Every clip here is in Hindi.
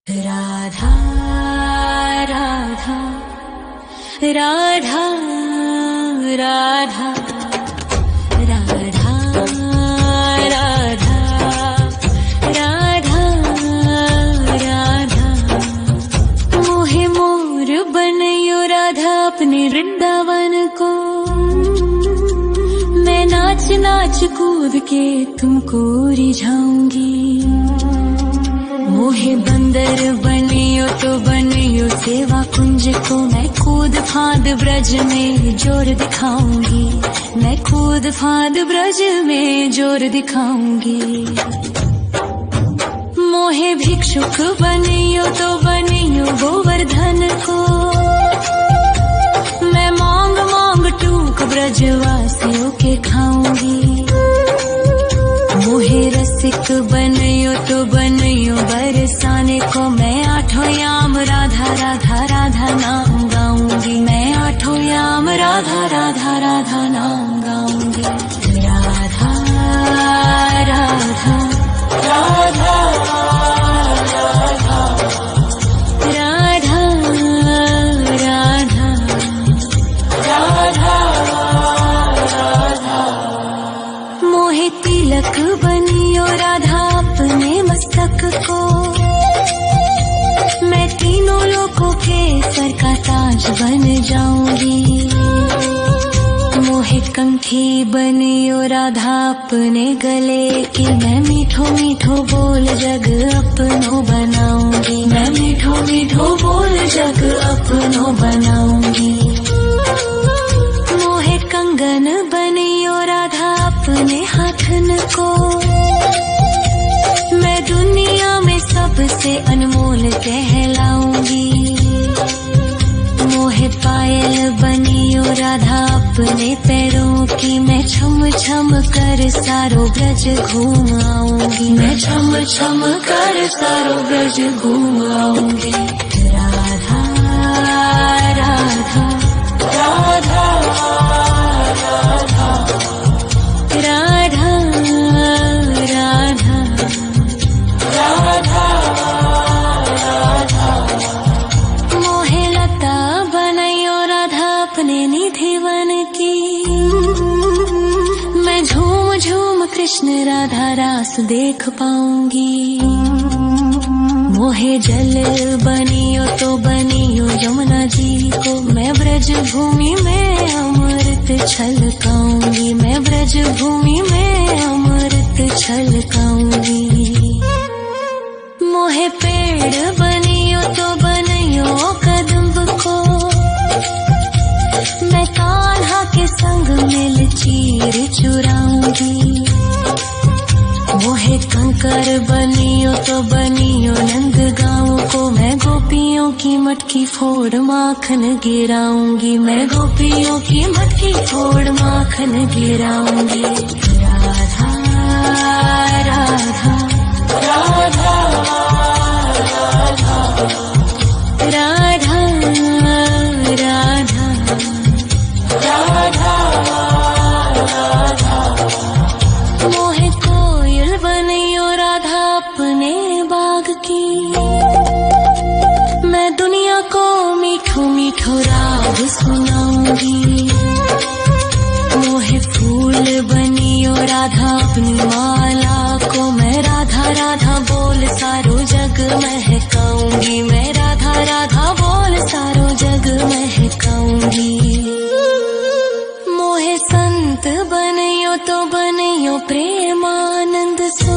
राधा राधा राधा राधा राधा राधा राधा राधा मोहे मोर बनयो राधा अपने वृंदावन को। मैं नाच नाच कूद के तुमको रिझाऊंगी। मोहे बंदर बनियो तो बनियो सेवा कुंज को। मैं कूद फांद ब्रज में जोर दिखाऊंगी। मैं कूद फांद ब्रज में जोर दिखाऊंगी। मोहे भिक्षुक बनियो तो बनियो गोवर्धन को। मैं मांग मांग टूक ब्रजवासियों के खाऊंगी। मोहे रसिक बनियो तो बनियो बरसाने को। मैं आठों याम राधा राधा राधा नाम गाऊंगी। मैं आठों याम राधा राधा राधा नाम गाऊंगी। राधा राधा राधा राधा राधा राधा राधा। मोहे तिलक बनियो राधा अपने मस्तक को। मैं तीनों लोगों के सर का ताज बन जाऊंगी। मोहे कंठी बनियो राधा अपने गले की। मैं मीठो मीठो बोल जग अपनो बनाऊंगी। मैं मीठो मीठो बोल जग अपनो बनाऊंगी। मोहे कंगन बनियो राधा अपने हाथन को। मैं दुनिया में सबसे अनमोल कहलाऊंगी। मोहे पायल बनियो राधा अपने पैरों की। मैं छम छम कर सारो ब्रज घूम आऊंगी। मैं छम छम कर सारो ब्रज घूम आऊंगी। राधा राधा राधा राधा राधा राधा राधा राधा। मोहे लता बनयो राधा अपने निधिवन की। मैं झूम झूम कृष्ण राधा रास देख पाऊंगी। मोहे जल बनियो तो बनियो यमुना जी को। मैं ब्रज भूमि में अमृत छलकाऊंगी। मैं ब्रज भूमि में अमृत छलकाऊंगी। मोहे पेड़ बनियो तो बनियो कदम्ब को। मैं कान्हा के संग मिल चीर चुराऊंगी। मोहे कंकर बनियो तो बनियो नंद गाँव को। मैं गोपियों की मटकी फोड़ माखन गिराऊंगी। मैं गोपियों की मटकी फोड़ माखन गिराऊंगी। राधा राधा राधा राधा राधा राधा राधा। मोहे कोयल बनियो राधा अपने बाग की। मैं दुनिया को मीठो मीठो राग सुनाऊंगी। मोहे फूल बनियो राधा अपनी माला को। मैं राधा राधा बोल सारो जग महकाऊंगी। मैं राधा राधा बोल सारो जग महकाऊंगी। मोहे संत बनियो तो बनियो प्रेमानंद सो।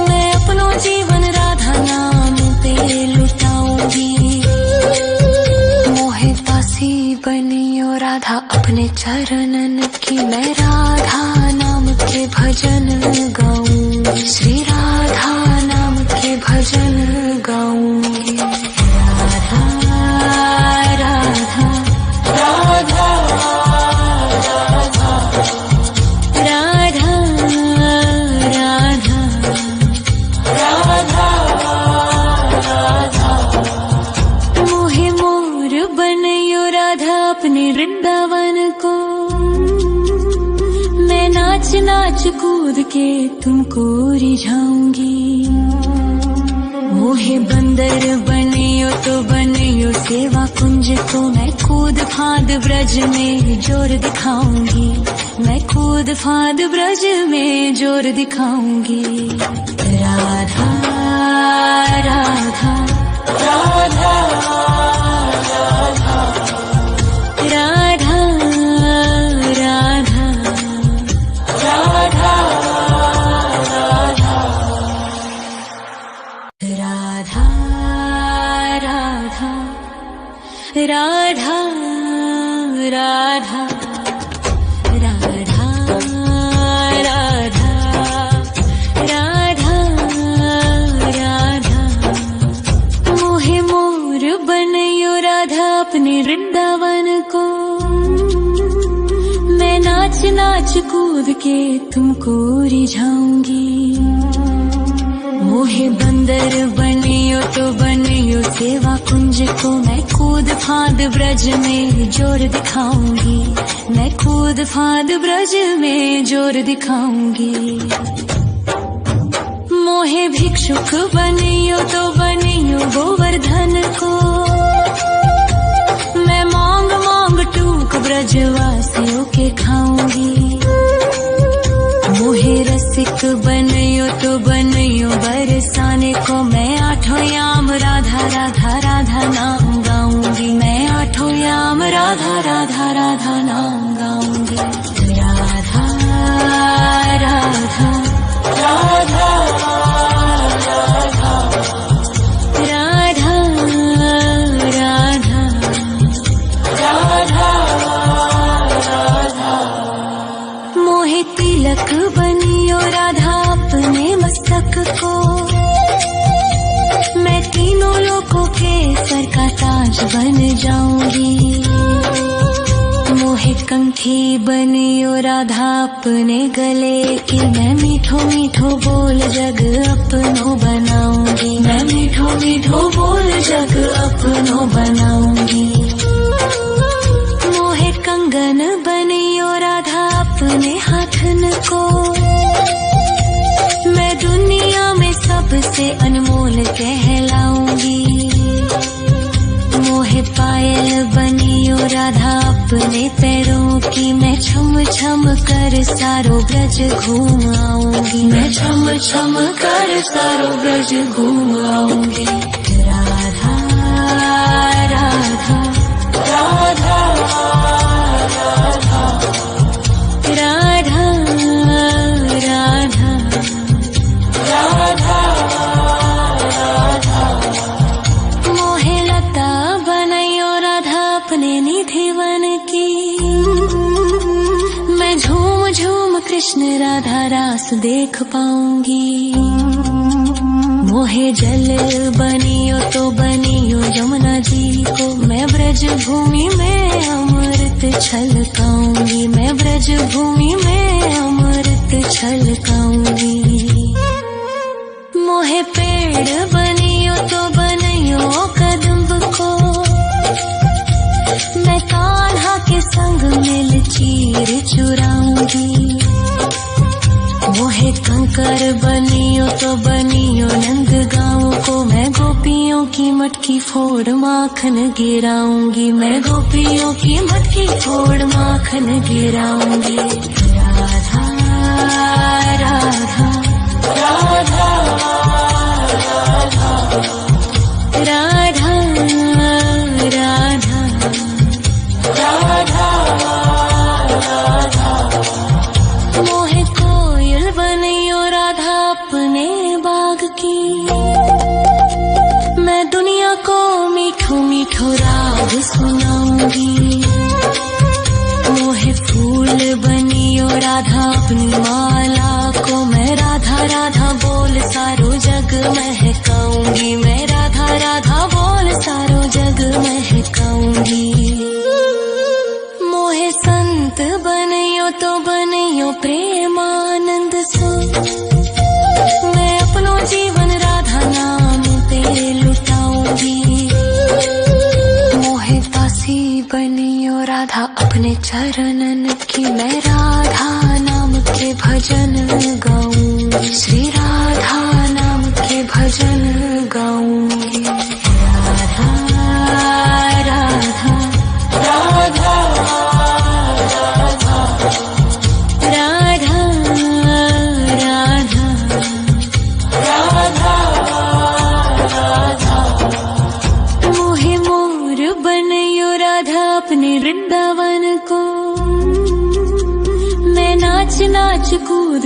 मैं अपनो जीवन राधा नाम पे लुटाऊंगी। मोहे दासी बनियो राधा अपने चरणन की। मैं राधा नाम के भजन गाऊंगी। श्री राधा नाम के भजन गाऊंगी। राधा राधा राधा राधा राधा राधा राधा राधा। मोहे मोर बनयो राधा अपने वृंदावन को। मैं नाच नाच कूद के तुमको रिझाऊंगी। मोहे बंदर बनियो तो बनियो सेवा कुंज को मैं कूद फांद ब्रज में जोर दिखाऊंगी, मैं कूद फांद ब्रज में जोर दिखाऊंगी। राधा राधा राधा राधा राधा राधा राधा राधा राधा राधा राधा राधा राधा राधा मोहे मोर बनयो राधा अपने वृंदावन को, मैं नाच नाच कूद के तुमको रिझाऊंगी। मोहे बंदर बनियो तो बनियो सेवा कुंज को मैं कूद फांद ब्रज में जोर दिखाऊंगी, मैं कूद फांद ब्रज में जोर दिखाऊंगी। मोहे भिक्षुक बनियो तो बनियो गोवर्धन को, मैं मांग मांग टूक ब्रजवासियों के खाऊंगी। मोहे रसिक बनियो तो बनियो बरसाने को, मैं आठों याम राधा राधा राधा नाम गाऊंगी, मैं आठों याम राधा राधा राधा नाम गाऊंगी। राधा राधा राधा राधा राधा राधा राधा मोहे तिलक बनियो राधा अपने मस्तक को, मैं तीनों लोगों के सर का ताज बन जाऊंगी। मोहे कंठी बनियो राधा अपने गले की, मैं मीठो मीठो बोल जग अपनो बनाऊंगी, मैं मीठो मीठो बोल जग अपनो बनाऊंगी। मोहे कंगन बनियो राधा अपने हाथन को, मैं दुनिया में सबसे अनमोल कहलाऊंगी। मोहे पायल बनियो राधा अपने पैरों की, मैं छम छम कर सारो ब्रज घूम आऊंगी, मैं छम छम कर सारो ब्रज घूम आऊंगी। राधा राधा राधा राधा राधा राधा राधा राधा मोहे लता बनयो राधा अपने निधि वन की, मैं झूम झूम कृष्ण राधा रास देख पाऊंगी। मोहे जल बनियो तो बनियो यमुना जी को, मैं ब्रज भूमि में अमृत छलकाऊंगी, मैं ब्रज भूमि में अमृत छलकाऊंगी। मोहे पेड़ बनियो तो बनियो कदम्ब को, मैं कान्हा के संग मिल चीर चुराऊंगी। मोहे कंकर बनियो तो बनियो नंद गाँव को, मैं गोपियों की मटकी फोड़ माखन गिराऊंगी, मैं गोपियों की मटकी फोड़ माखन गिराऊंगी। राधा राधा राधा राधा राधा राधा राधा मोहे कोयल बनियो राधा अपने बाग की, मैं दुनिया को मीठो मीठो राग सुनाऊंगी। मोहे फूल बनियो राधा अपनी माला को, मैं राधा राधा बोल सारो जग महकाऊंगी, मैं राधा राधा बोल सारो जग महकाऊंगी। मोहे संत बनियो तो बनियो प्रेमानंद सो, मैं अपनो जीवन राधा नाम पे लुटाऊंगी। मोहे दासी बनियो राधा अपने चरणन की, मैं राधा नाम के भजन गाऊंगी, श्री राधा नाम के भजन गाऊंगी।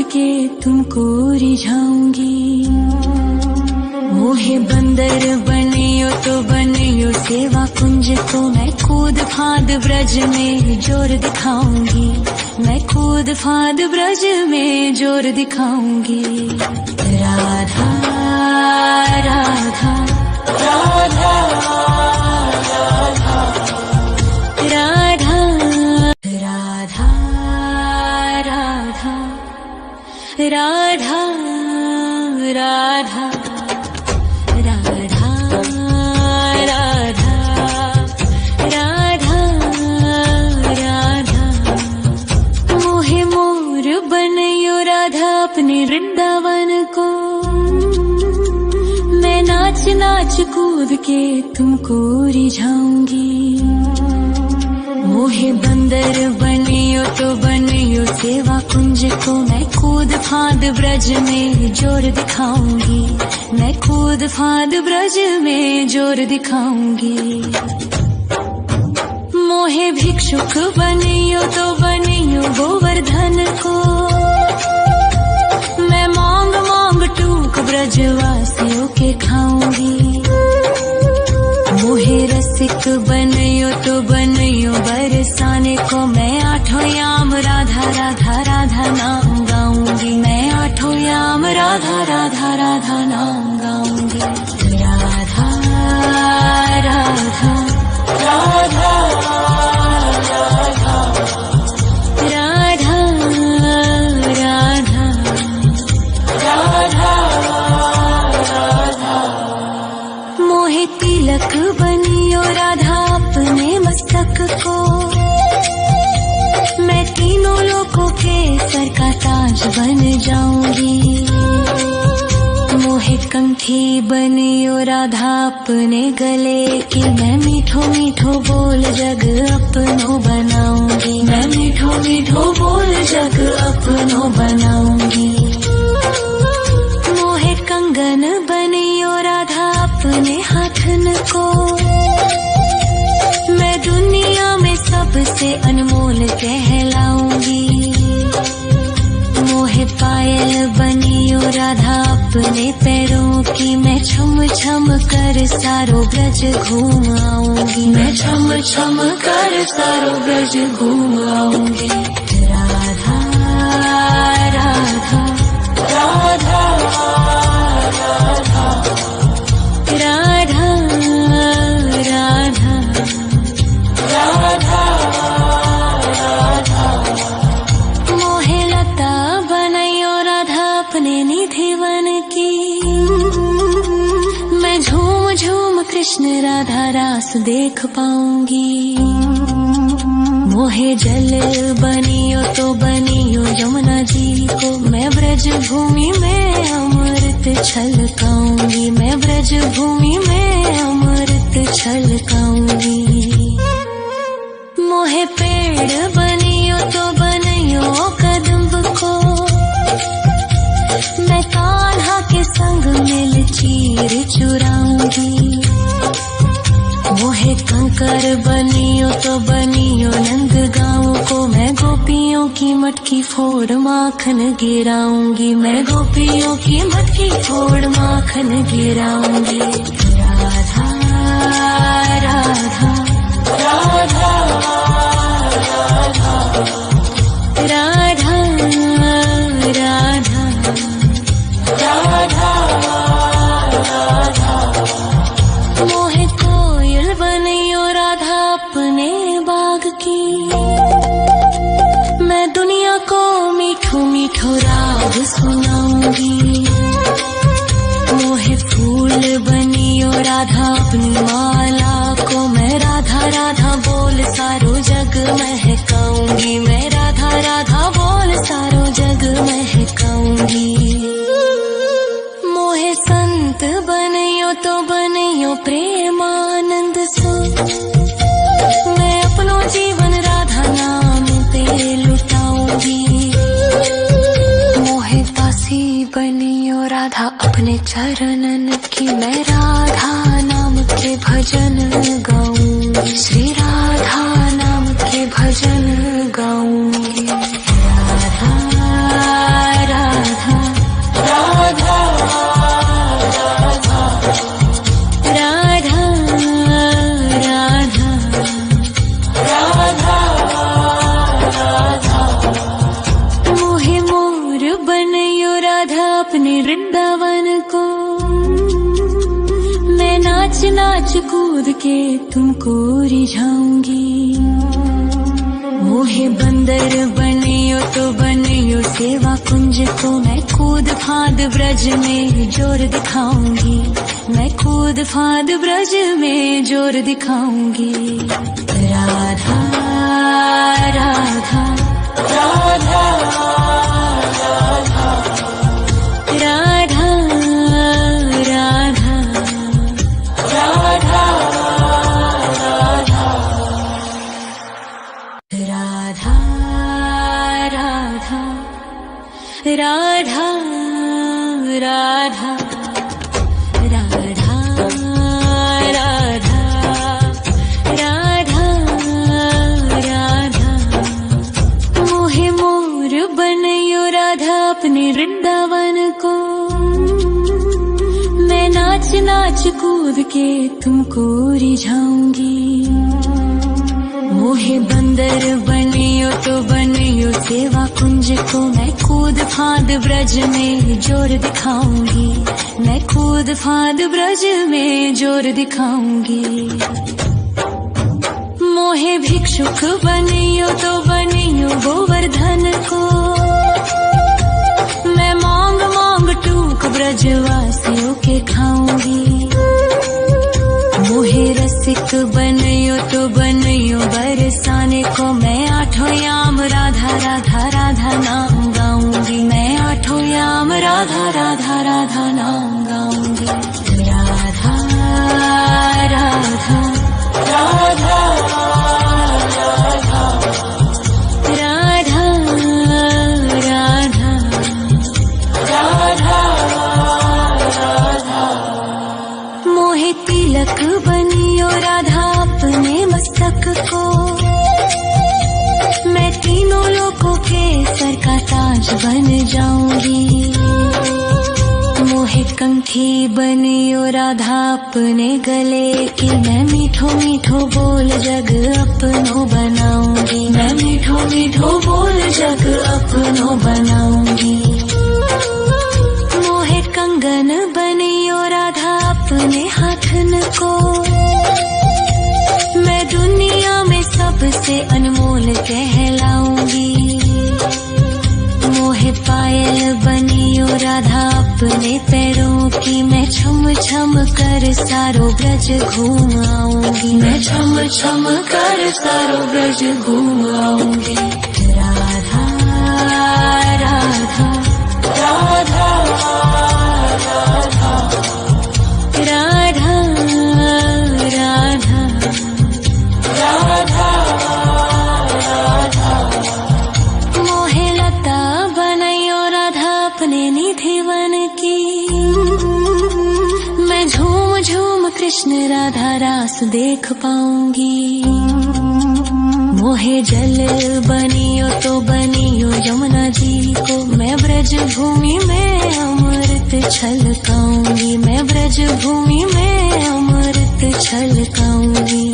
के तुमको रिझाऊंगी। मोहे बंदर बनियो तो बनियो सेवा कुंज को मैं कूद फांद ब्रज में जोर दिखाऊंगी। मैं कूद फांद ब्रज में जोर दिखाऊंगी। राधा राधा राधा राधा राधा राधा राधा राधा राधा अपने वृंदावन को मैं नाच नाच कूद के तुमको रिझाऊंगी। मोहे बंदर बनियो तो बनियो सेवा कुंज को मैं कूद फांद ब्रज में जोर दिखाऊंगी। मैं कूद फांद ब्रज में जोर दिखाऊंगी। मोहे भिक्षुक बनियो तो बनियो गोवर्धन को मैं मांग मांग टूक ब्रजवासियों के खाऊंगी। मोहे रसिक बनियो तो बनियो बरसाने को मैं आठों याम राधा राधा राधा नाम गाऊंगी। मैं आठों याम राधा राधा राधा नाम गाऊंगी। राधा राधा राधा तिलक बनियो राधा अपने मस्तक को मैं तीनों लोगों के सर का ताज बन जाऊंगी। मोहे कंठी बनियो राधा अपने गले की मैं मीठो मीठो बोल जग अपनो बनाऊंगी। मैं मीठो मीठो बोल जग अपनो बनाऊंगी। मोहे कंगन बनियो राधा अपने हाथन को मैं दुनिया में सबसे अनमोल कहलाऊंगी। मोहे पायल बनियो राधा अपने पैरों की मैं छम छम कर सारो ब्रज घूम आऊंगी। मैं छम छम कर सारो ब्रज घूम आऊंगी। राधा राधा राधा राधा राधा राधा राधा मोहे लता बनायो राधा अपने निधि वन की मैं झूम झूम कृष्ण राधा रास देख पाऊंगी। मोहे जल बनियो तो बनियो यमुना जी को मैं ब्रज भूमि में अमृत छलकाऊंगी। मैं ब्रज भूमि में अमृत छलकाऊंगी। मोहे पेड़ बनियो तो बनियो कदम्ब को मैं कान्हा के संग मिल चीर चुराऊंगी। मोहे कंकर बनियो तो बनियो नंद गाँव को मैं गोपियों की मटकी फोड़ माखन गिराऊंगी। मैं गोपियों की मटकी फोड़ माखन गिराऊंगी। राधा राधा राधा राधा राधा राधा राधा मोहे कोयल बनियो राधा अपने बाग की मैं दुनिया को मीठो मीठो राग सुनाऊंगी। मोहे फूल बनियो राधा अपनी माला को मैं राधा राधा बोल सारो जग महकाऊंगी। मैं राधा राधा बोल सारो जग महकाऊंगी। मोहे संत बनियो तो बनियो प्रेमानंद सो मैं अपनो जीवन राधा नाम पे लुटाऊंगी। मोहे दासी बनियो राधा अपने चरणन की मैं राधा नाम के भजन गाऊंगी। श्री राधा नाम के भजन गाऊंगी। राधा नाच नाच कूद के तुमको रिझाऊंगी। मोहे बंदर बनियो तो बनियो सेवा कुंज को, मैं कूद फांद ब्रज में जोर दिखाऊंगी। मैं कूद फांद ब्रज में जोर दिखाऊंगी। राधा राधा राधा राधा राधा राधा राधा राधा राधा राधा राधा राधा राधा राधा राधा। मोहे मोर बनयो राधा अपने वृंदावन को, मैं नाच नाच कूद के तुमको रिझाऊंगी। मोहे बंदर बनियो तो बनियो सेवा कुंज को, मैं कूद फांद ब्रज में जोर दिखाऊंगी। मैं कूद फांद ब्रज में जोर दिखाऊंगी। मोहे भिक्षुक बनियो तो बनियो गोवर्धन को, मैं मांग मांग टूक ब्रजवासियों के खाऊंगी। मोहे रसिक बनियो तो बनियो बरसाने को, मैं आठों याम राधा राधा राधा नाम गाऊंगी। मैं आठों याम राधा राधा राधा नाम गाऊंगी। राधा राधा राधा राधा राधा राधा राधा राधा। मोहे तिलक बनियो राधा अपने मस्तक को, मैं तीनों लोगों के सर का ताज बन जाऊंगी। मोहे कंठी बनियो राधा अपने गले की, मैं मीठो मीठो बोल जग अपनो बनाऊंगी। मैं मीठो मीठो बोल जग अपनो बनाऊंगी। मोहे कंगन बनियो राधा अपने हाथन को, मैं दुनिया में सबसे अनमोल कहलाऊंगी। मोहे पायल बनियो राधा अपने पैरों की, मैं छम छम कर सारो ब्रज घूम आऊंगी। मैं छम छम कर सारो ब्रज घूम आऊंगी। राधा राधा राधा राधा राधा राधा राधा राधा। मोहे लता बनयो राधा अपने निधिवन की, मैं झूम झूम कृष्ण राधा रास देख पाऊंगी। मोहे जल बनियो तो बनियो यमुना जी को, मैं ब्रज भूमि में अमृत छलकाऊंगी। मैं ब्रज भूमि में अमृत छलकाऊंगी।